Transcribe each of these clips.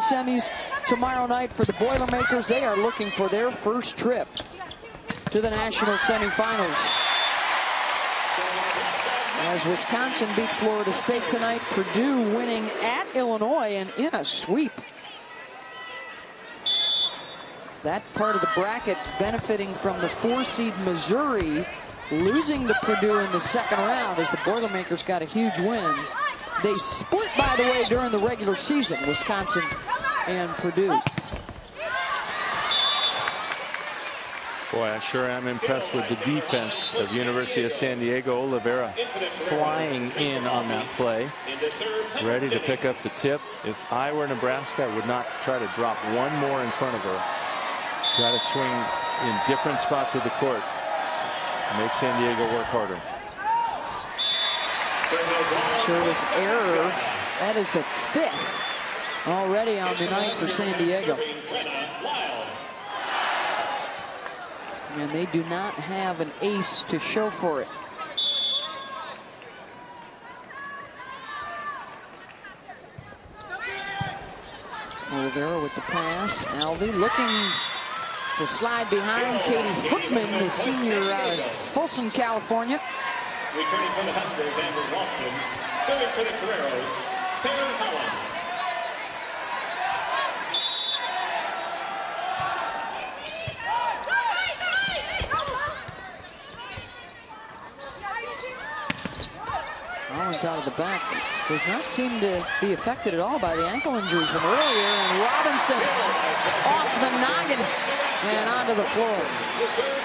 semis tomorrow night for the Boilermakers. They are looking for their first trip to the national semifinals. As Wisconsin beat Florida State tonight, Purdue winning at Illinois and in a sweep. That part of the bracket benefiting from the 4-seed Missouri losing to Purdue in the second round as the Boilermakers got a huge win. They split, by the way, during the regular season, Wisconsin and Purdue. Boy, I sure am impressed with the defense of University of San Diego. Oliveira flying in on that play, ready to pick up the tip. If I were Nebraska, I would not try to drop one more in front of her. Try to swing in different spots of the court. Make San Diego work harder. Service error. That is the 5th already on the night for San Diego. And they do not have an ace to show for it. Oliveira with the pass. Alvey looking to slide behind Katie Hookman, the senior out of Folsom, California. Returning for the Huskers, Amber Ralston. Serving for the Toreros, Taylor Collins. Collins out of the back. Does not seem to be affected at all by the ankle injury from earlier. And Robinson off the noggin and onto the floor.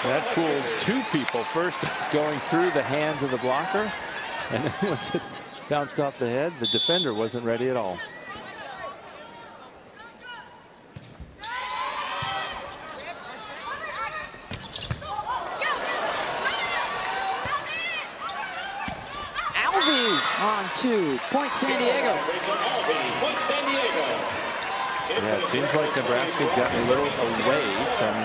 That fooled 2 people. First going through the hands of the blocker, and then once it bounced off the head, the defender wasn't ready at all. On 2. Point San Diego. Yeah, it seems like Nebraska's gotten a little away from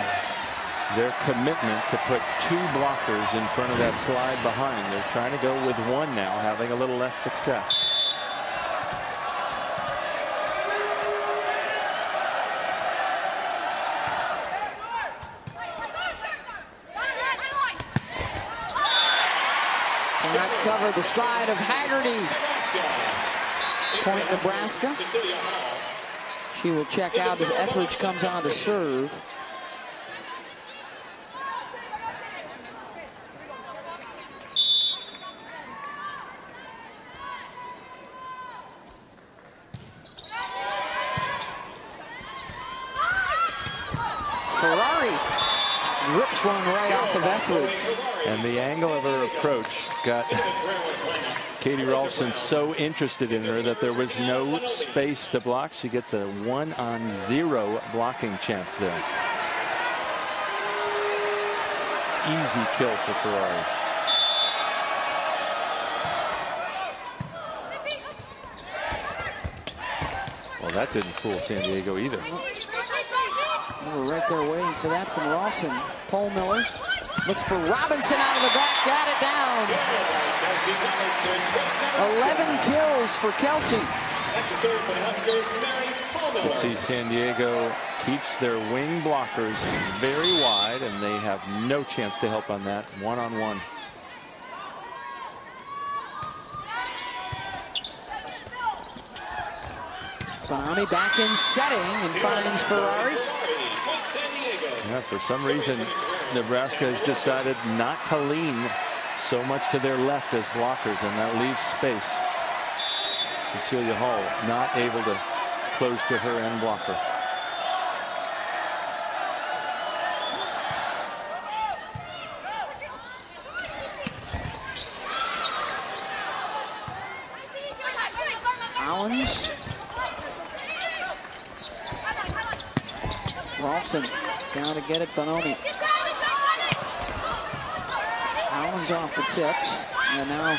their commitment to put 2 blockers in front of that slide behind. They're trying to go with 1 now, having a little less success. Cover the slide of Haggerty. Point Nebraska. She will check out as Etheridge comes on to serve. Ferrari rips one right off of Etheridge. And the angle of her approach got Katie Ralston so interested in her that there was no space to block. She gets a 1-on-0 blocking chance there. Easy kill for Ferrari. Well, that didn't fool San Diego either. We're right there waiting for that from Ralston. Paul Miller looks for Robinson out of the back, got it down. 11 kills for Kelsey. You can see San Diego keeps their wing blockers very wide, and they have no chance to help on that one-on-one. Bonami back in setting and finds Ferrari. Yeah, for some reason, Nebraska has decided not to lean so much to their left as blockers, and that leaves space. Cecilia Hall not able to close to her end blocker. Collins. Ralston down to get it, Bonomi. Collins off the tips, and now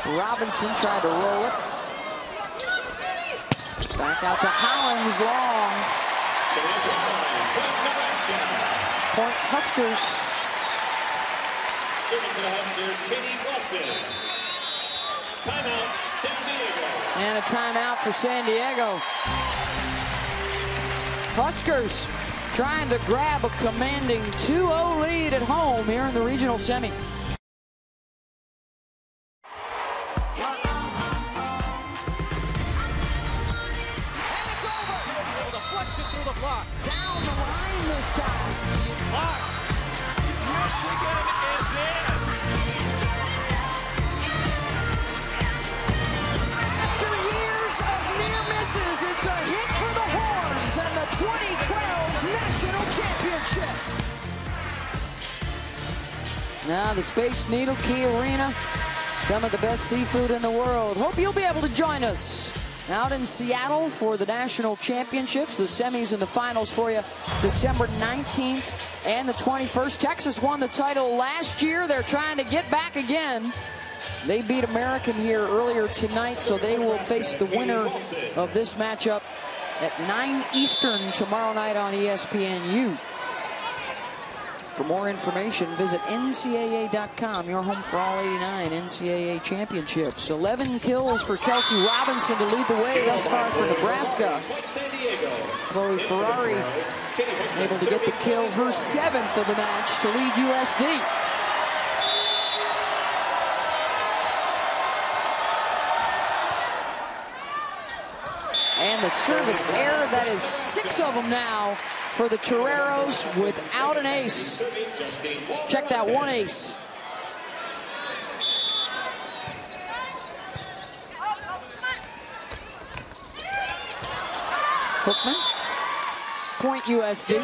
Robinson tried to roll it. Back out to Collins, long. Point Huskers. And a timeout for San Diego. Huskers trying to grab a commanding 2-0 lead at home here in the regional semi. Down the line this time. Blocked. Michigan is in. After years of near misses, it's a hit for the Horns and the 2012 National Championship. Now the Space Needle Key Arena, some of the best seafood in the world. Hope you'll be able to join us out in Seattle for the national championships, the semis and the finals for you December 19th and the 21st. Texas won the title last year. They're trying to get back again. They beat American here earlier tonight, so they will face the winner of this matchup at 9 Eastern tomorrow night on ESPNU. For more information, visit NCAA.com, your home for all 89 NCAA championships. 11 kills for Kelsey Robinson to lead the way thus far for Nebraska. Chloe Ferrari able to get the kill, her 7th of the match, to lead USD. And the service error, that is 6 of them now for the Toreros without an ace. Check that one ace. Hookman, point USD.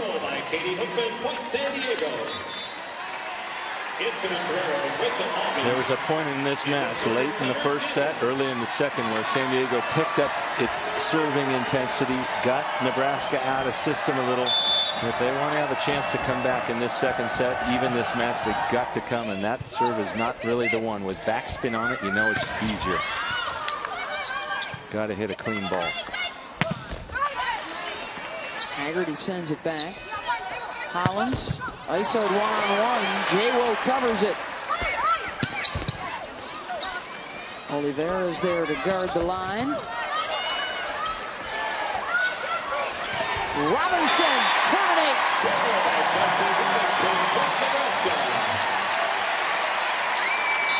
There was a point in this match late in the first set, early in the second, where San Diego picked up its serving intensity, got Nebraska out of system a little. If they want to have a chance to come back in this second set, even this match, they got to come, and that serve is not really the one. With backspin on it, you know it's easier. Got to hit a clean ball. Haggerty sends it back. Hollins ISO'd one-on-one. J-Wo covers it. Oliveira is there to guard the line. Robinson terminates.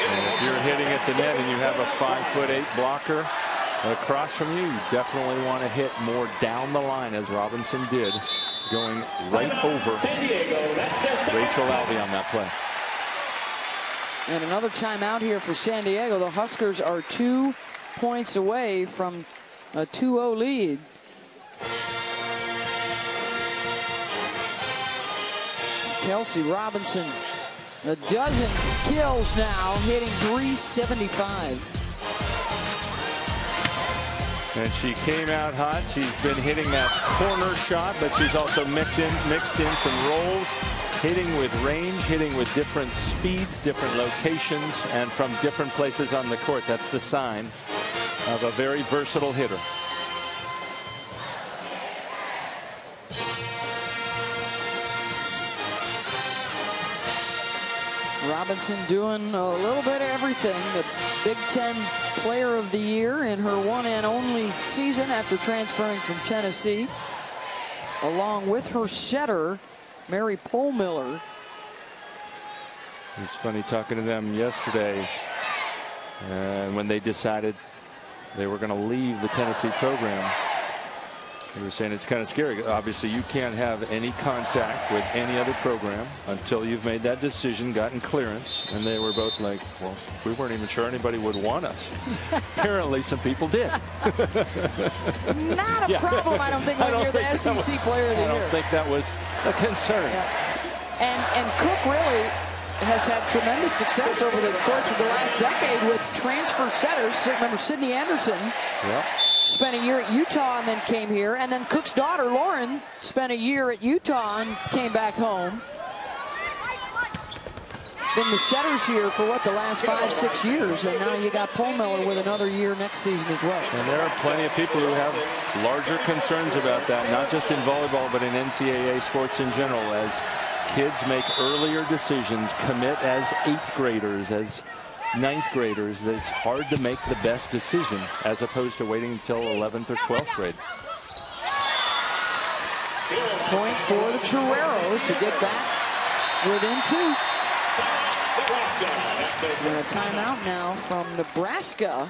And if you're hitting at the net and you have a 5'8" blocker across from you, you definitely want to hit more down the line, as Robinson did, going right over Rachel Alvey on that play. And another timeout here for San Diego. The Huskers are 2 points away from a 2-0 lead. Kelsey Robinson, a dozen kills now, hitting .375. And she came out hot. She's been hitting that corner shot, but she's also mixed in some rolls, hitting with range, hitting with different speeds, different locations, and from different places on the court. That's the sign of a very versatile hitter. Robinson doing a little bit of everything. The Big Ten Player of the Year in her one and only season after transferring from Tennessee, along with her setter, Mary Pohlmiller. It's funny talking to them yesterday when they decided they were going to leave the Tennessee program. They were saying it's kind of scary. Obviously, you can't have any contact with any other program until you've made that decision, gotten clearance. And they were both like, well, we weren't even sure anybody would want us. Apparently, some people did. Not a problem, I don't think, when you're the SEC Player of the Year. I don't think that was a concern. Yeah. And Cook really has had tremendous success over the course of the last decade with transfer setters. Remember, Sydney Anderson. Yep. Spent a year at Utah and then came here. And then Cook's daughter, Lauren, spent a year at Utah and came back home. Been the setters here for, what, the last 5-6 years. And now you got Pohlmiller with another year next season as well. And there are plenty of people who have larger concerns about that, not just in volleyball, but in NCAA sports in general, as kids make earlier decisions, commit as 8th graders, as 9th graders, that it's hard to make the best decision as opposed to waiting until 11th or 12th grade. for the Toreros to get back within 2. And a timeout now from Nebraska.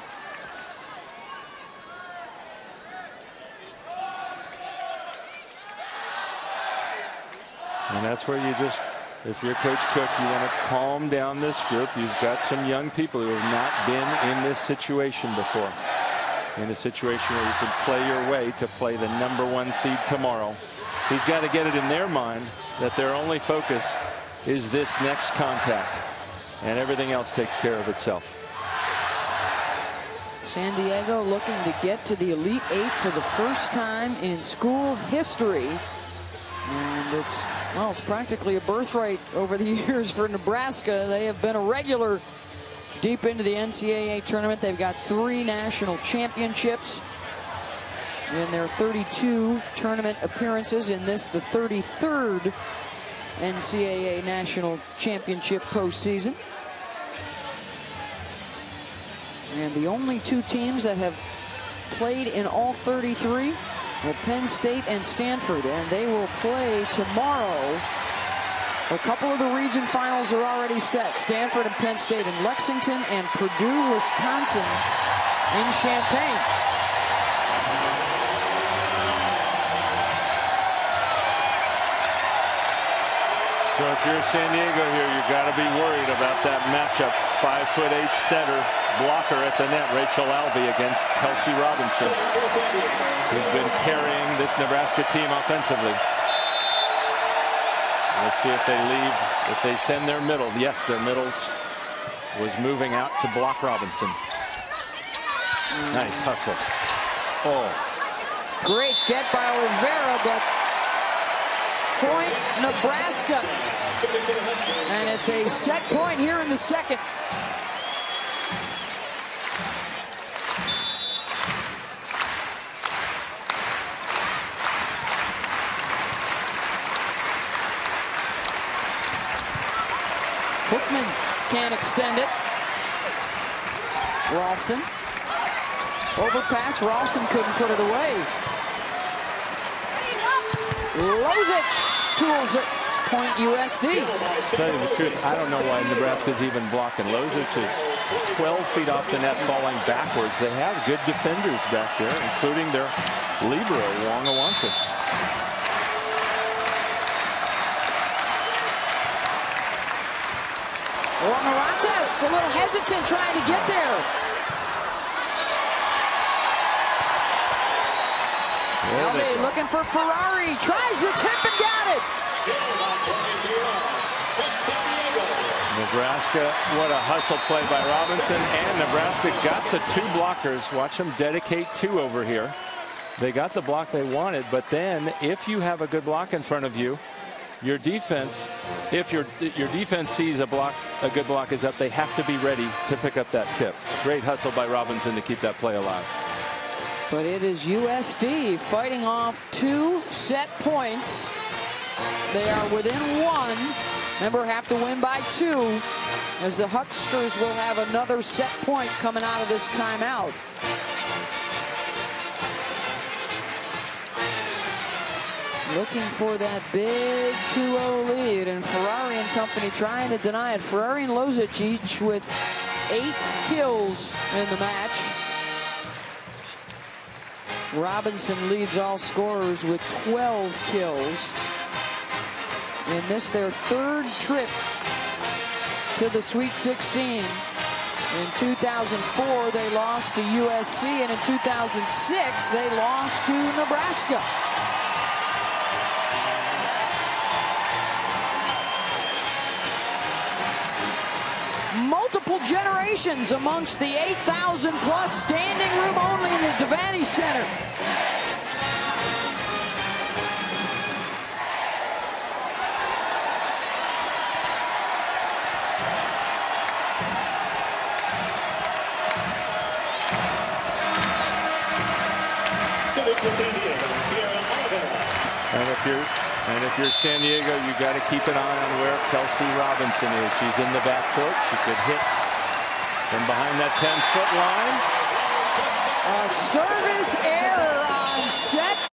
And that's where you just, if you're Coach Cook, you want to calm down this group. You've got some young people who have not been in this situation before. In a situation where you can play your way to play the #1 seed tomorrow. He's got to get it in their mind that their only focus is this next contact. And everything else takes care of itself. San Diego looking to get to the Elite 8 for the first time in school history. And it's practically a birthright over the years for Nebraska. They have been a regular deep into the NCAA tournament. They've got 3 national championships in their 32 tournament appearances. In this, the 33rd NCAA national championship postseason. And the only 2 teams that have played in all 33 are Penn State and Stanford, and they will play tomorrow. A couple of the region finals are already set. Stanford and Penn State in Lexington, and Purdue, Wisconsin in Champaign. So if you're San Diego here, you got to be worried about that matchup. 5'8" center blocker at the net, Rachel Alvey, against Kelsey Robinson, who's been carrying this Nebraska team offensively. Let's see if they leave, if they send their middle. Yes, their middles was moving out to block Robinson. Nice hustle. Oh, great get by Rivera, but point Nebraska. And it's a set point here in the second. Bookman can't extend it. Rolfson. Overpass. Rolfson couldn't put it away. Lozich tools it. Point USD. To tell you the truth, I don't know why Nebraska's even blocking. Lozich is 12 feet off the net, falling backwards. They have good defenders back there, including their libero, Wangawantis. Wangawantis a little hesitant trying to get there. Alvey looking for Ferrari, tries the tip and got it. Nebraska, what a hustle play by Robinson, and Nebraska got the 2 blockers. Watch them dedicate 2 over here. They got the block they wanted, but then if you have a good block in front of you, your defense, if your defense sees a good block is up, they have to be ready to pick up that tip. Great hustle by Robinson to keep that play alive. But it is USD fighting off 2 set points. They are within 1. Remember, have to win by 2, as the Hucksters will have another set point coming out of this timeout. Looking for that big 2-0 lead, and Ferrari and company trying to deny it. Ferrari and Lozich each with 8 kills in the match. Robinson leads all scorers with 12 kills. In this, their 3rd trip to the Sweet 16. In 2004, they lost to USC, and in 2006, they lost to Nebraska. Multiple generations amongst the 8,000 plus standing room only in the Devaney Center. And if you're San Diego, you got to keep an eye on where Kelsey Robinson is. She's in the backcourt. She could hit from behind that 10-foot line. A service error on set.